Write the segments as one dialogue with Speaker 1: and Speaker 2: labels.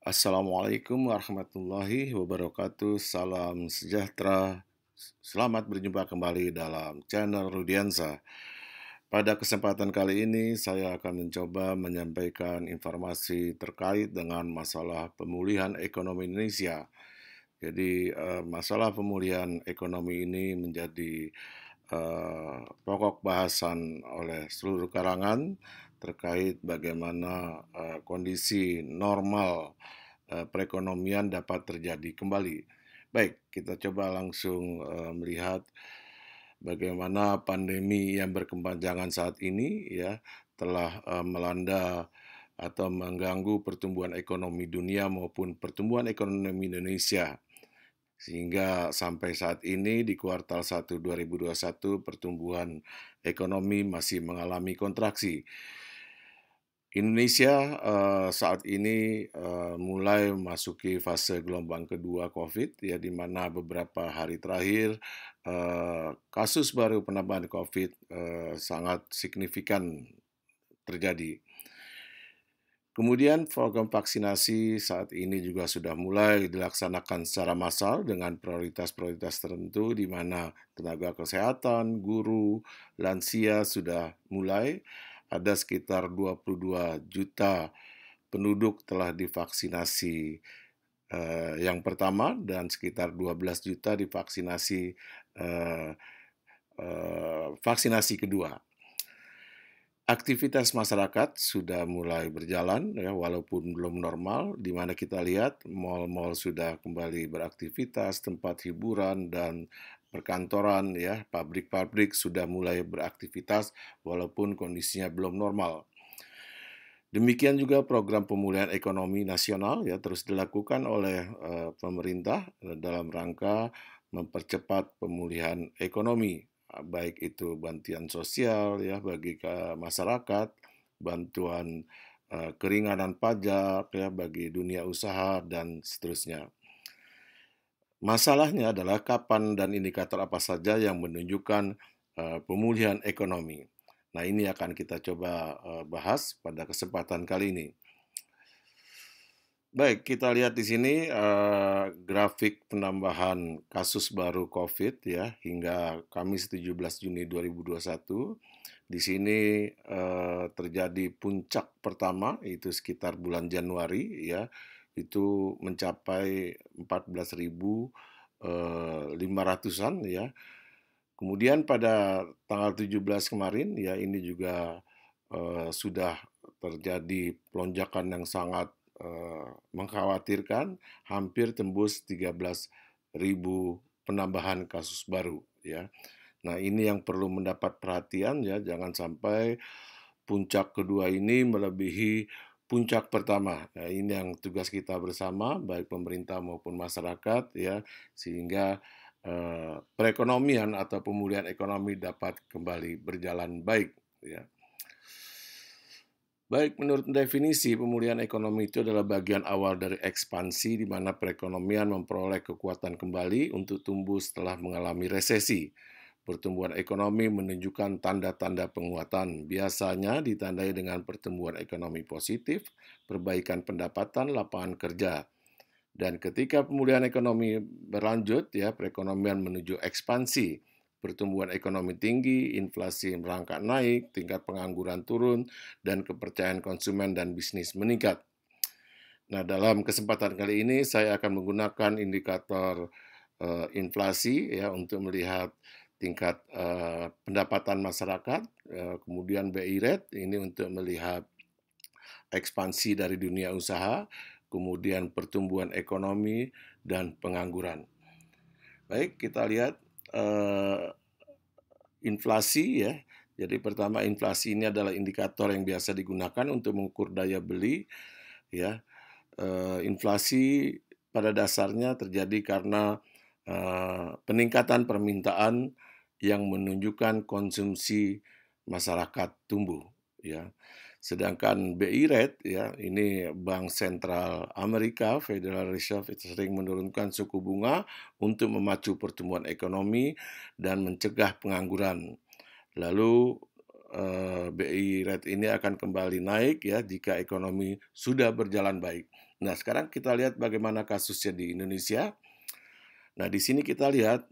Speaker 1: Assalamualaikum warahmatullahi wabarakatuh. Salam sejahtera. Selamat berjumpa kembali dalam channel Rudiansa. Pada kesempatan kali ini, saya akan mencoba menyampaikan informasi terkait dengan masalah pemulihan ekonomi Indonesia. Jadi, masalah pemulihan ekonomi ini menjadi pokok bahasan oleh seluruh kalangan terkait bagaimana kondisi normal perekonomian dapat terjadi kembali. Baik, kita coba langsung melihat bagaimana pandemi yang berkepanjangan saat ini ya telah melanda atau mengganggu pertumbuhan ekonomi dunia maupun pertumbuhan ekonomi Indonesia. Sehingga sampai saat ini di kuartal 1 2021 pertumbuhan ekonomi masih mengalami kontraksi. Indonesia saat ini mulai memasuki fase gelombang kedua COVID ya, di mana beberapa hari terakhir kasus baru penambahan COVID sangat signifikan terjadi. Kemudian program vaksinasi saat ini juga sudah mulai dilaksanakan secara massal dengan prioritas-prioritas tertentu di mana tenaga kesehatan, guru, lansia sudah mulai. Ada sekitar 22 juta penduduk telah divaksinasi yang pertama dan sekitar 12 juta divaksinasi eh, vaksinasi kedua. Aktivitas masyarakat sudah mulai berjalan ya walaupun belum normal, di mana kita lihat mal-mal sudah kembali beraktivitas, tempat hiburan dan perkantoran ya, pabrik-pabrik sudah mulai beraktivitas walaupun kondisinya belum normal. Demikian juga program pemulihan ekonomi nasional ya terus dilakukan oleh pemerintah dalam rangka mempercepat pemulihan ekonomi, baik itu bantuan sosial ya bagi masyarakat, bantuan keringanan pajak ya bagi dunia usaha dan seterusnya. Masalahnya adalah kapan dan indikator apa saja yang menunjukkan pemulihan ekonomi. Nah, ini akan kita coba bahas pada kesempatan kali ini. Baik, kita lihat di sini grafik penambahan kasus baru COVID ya hingga Kamis 17 Juni 2021. Di sini terjadi puncak pertama itu sekitar bulan Januari ya, itu mencapai 14.500-an ya. Kemudian pada tanggal 17 kemarin ya ini juga sudah terjadi lonjakan yang sangat mengkhawatirkan, hampir tembus 13.000 penambahan kasus baru ya. Nah, ini yang perlu mendapat perhatian ya, jangan sampai puncak kedua ini melebihi puncak pertama. Nah, ini yang tugas kita bersama baik pemerintah maupun masyarakat ya, sehingga perekonomian atau pemulihan ekonomi dapat kembali berjalan baik ya. Baik, menurut definisi, pemulihan ekonomi itu adalah bagian awal dari ekspansi di mana perekonomian memperoleh kekuatan kembali untuk tumbuh setelah mengalami resesi. Pertumbuhan ekonomi menunjukkan tanda-tanda penguatan, biasanya ditandai dengan pertumbuhan ekonomi positif, perbaikan pendapatan, lapangan kerja. Dan ketika pemulihan ekonomi berlanjut, ya perekonomian menuju ekspansi, pertumbuhan ekonomi tinggi, inflasi merangkak naik, tingkat pengangguran turun, dan kepercayaan konsumen dan bisnis meningkat. Nah, dalam kesempatan kali ini saya akan menggunakan indikator inflasi ya untuk melihat tingkat pendapatan masyarakat, kemudian BI rate ini untuk melihat ekspansi dari dunia usaha, kemudian pertumbuhan ekonomi dan pengangguran. Baik, kita lihat inflasi ya. Jadi pertama inflasi ini adalah indikator yang biasa digunakan untuk mengukur daya beli ya. Inflasi pada dasarnya terjadi karena peningkatan permintaan yang menunjukkan konsumsi masyarakat tumbuh ya. Sedangkan BI rate ya, ini Bank Sentral Amerika, Federal Reserve itu sering menurunkan suku bunga untuk memacu pertumbuhan ekonomi dan mencegah pengangguran. Lalu BI rate ini akan kembali naik ya jika ekonomi sudah berjalan baik. Nah, sekarang kita lihat bagaimana kasusnya di Indonesia. Nah, di sini kita lihat,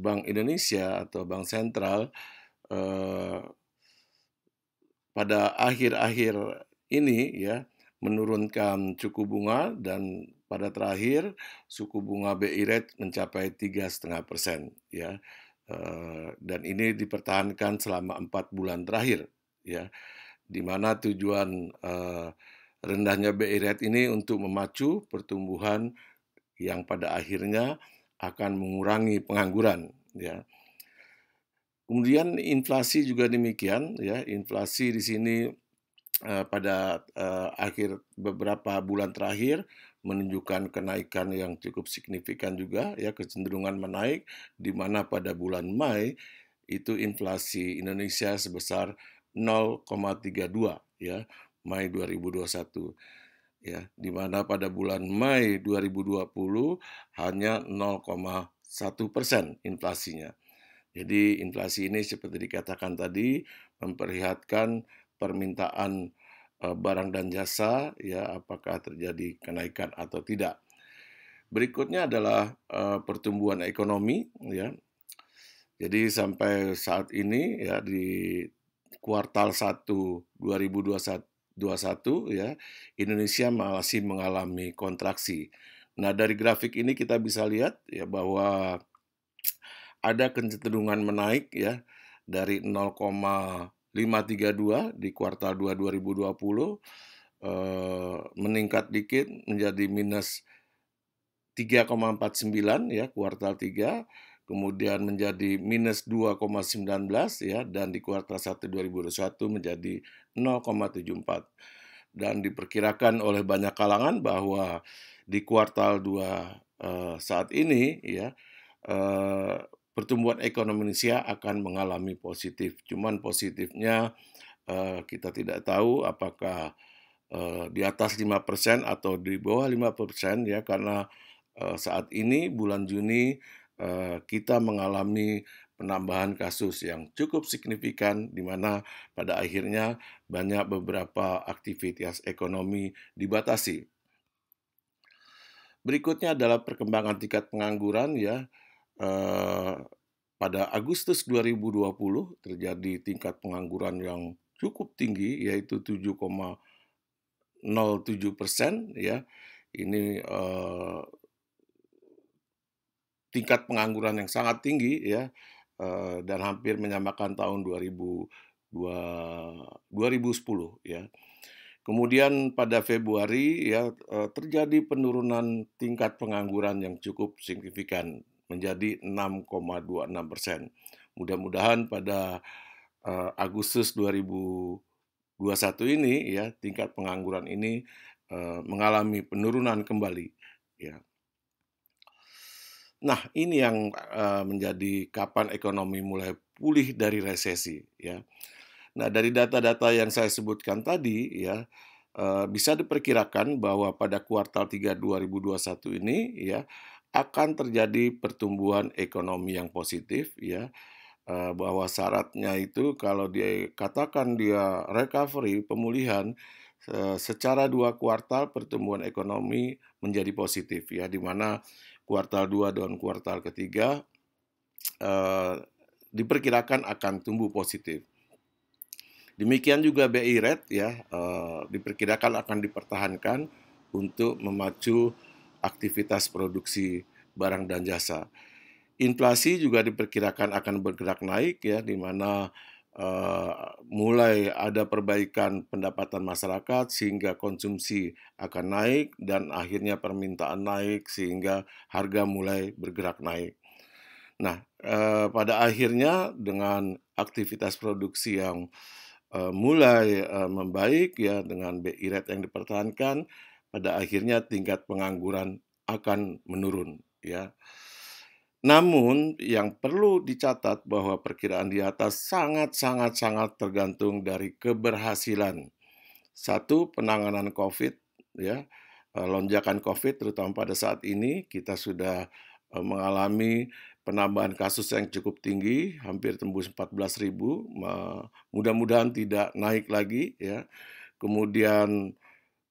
Speaker 1: Bank Indonesia atau bank sentral, eee, pada akhir-akhir ini ya, menurunkan suku bunga dan pada terakhir suku bunga BI rate mencapai 3,5% ya, dan ini dipertahankan selama 4 bulan terakhir ya, di mana tujuan, rendahnya BI rate ini untuk memacu pertumbuhan yang pada akhirnya akan mengurangi pengangguran ya. Kemudian inflasi juga demikian ya, inflasi di sini, pada, akhir beberapa bulan terakhir menunjukkan kenaikan yang cukup signifikan juga ya, kecenderungan menaik, di mana pada bulan Mei itu inflasi Indonesia sebesar 0,32 ya, Mei 2021 ya, di mana pada bulan Mei 2020 hanya 0,1% inflasinya. Jadi inflasi ini seperti dikatakan tadi memperlihatkan permintaan, barang dan jasa ya, apakah terjadi kenaikan atau tidak. Berikutnya adalah, pertumbuhan ekonomi ya. Jadi sampai saat ini ya di kuartal 1 2021 ya, Indonesia masih mengalami kontraksi. Nah, dari grafik ini kita bisa lihat ya bahwa ada kecenderungan menaik ya dari 0,532 di kuartal 2 2020, meningkat dikit menjadi minus 3,49 ya kuartal 3, kemudian menjadi minus 2,19 ya, dan di kuartal 1 2021 menjadi 0,74. Dan diperkirakan oleh banyak kalangan bahwa di kuartal 2 saat ini ya, pertumbuhan ekonomi Indonesia akan mengalami positif. Cuman positifnya, kita tidak tahu apakah, di atas 5% atau di bawah 5% ya, karena, saat ini bulan Juni, kita mengalami penambahan kasus yang cukup signifikan, di mana pada akhirnya banyak beberapa aktivitas ekonomi dibatasi. Berikutnya adalah perkembangan tingkat pengangguran ya, eee, pada Agustus 2020 terjadi tingkat pengangguran yang cukup tinggi, yaitu 7,07% ya. Ini, tingkat pengangguran yang sangat tinggi ya, dan hampir menyamakan tahun 2010 ya. Kemudian pada Februari ya, terjadi penurunan tingkat pengangguran yang cukup signifikan menjadi 6,26%. Mudah-mudahan pada, Agustus 2021 ini ya, tingkat pengangguran ini, mengalami penurunan kembali ya. Nah, ini yang, menjadi kapan ekonomi mulai pulih dari resesi ya. Nah, dari data-data yang saya sebutkan tadi ya, bisa diperkirakan bahwa pada kuartal 3 2021 ini ya, akan terjadi pertumbuhan ekonomi yang positif ya, bahwa syaratnya itu kalau dikatakan dia recovery, pemulihan, secara 2 kuartal pertumbuhan ekonomi menjadi positif ya, di mana kuartal 2 dan kuartal ketiga diperkirakan akan tumbuh positif. Demikian juga BI rate ya, diperkirakan akan dipertahankan untuk memacu aktivitas produksi barang dan jasa. Inflasi juga diperkirakan akan bergerak naik ya, di mana, mulai ada perbaikan pendapatan masyarakat sehingga konsumsi akan naik dan akhirnya permintaan naik sehingga harga mulai bergerak naik. Nah, pada akhirnya dengan aktivitas produksi yang, mulai, membaik ya dengan BI rate yang dipertahankan, pada akhirnya tingkat pengangguran akan menurun ya. Namun yang perlu dicatat bahwa perkiraan di atas sangat sangat sangat tergantung dari keberhasilan, satu, penanganan Covid ya, lonjakan Covid terutama pada saat ini kita sudah, mengalami penambahan kasus yang cukup tinggi, hampir tembus 14.000, mudah-mudahan tidak naik lagi ya. Kemudian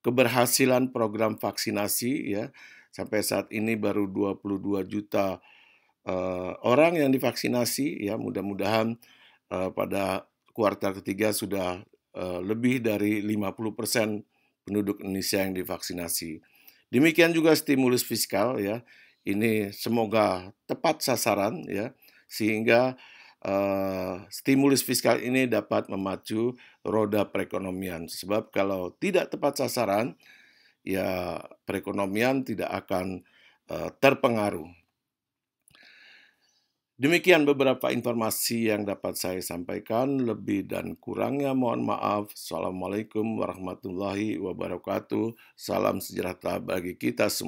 Speaker 1: keberhasilan program vaksinasi ya, sampai saat ini baru 22 juta orang yang divaksinasi ya, mudah-mudahan pada kuartal ketiga sudah lebih dari 50% penduduk Indonesia yang divaksinasi. Demikian juga stimulus fiskal ya, ini semoga tepat sasaran ya, sehingga stimulus fiskal ini dapat memacu roda perekonomian. Sebab kalau tidak tepat sasaran, ya perekonomian tidak akan terpengaruh. Demikian beberapa informasi yang dapat saya sampaikan, lebih dan kurangnya mohon maaf. Assalamualaikum warahmatullahi wabarakatuh. Salam sejahtera bagi kita semua.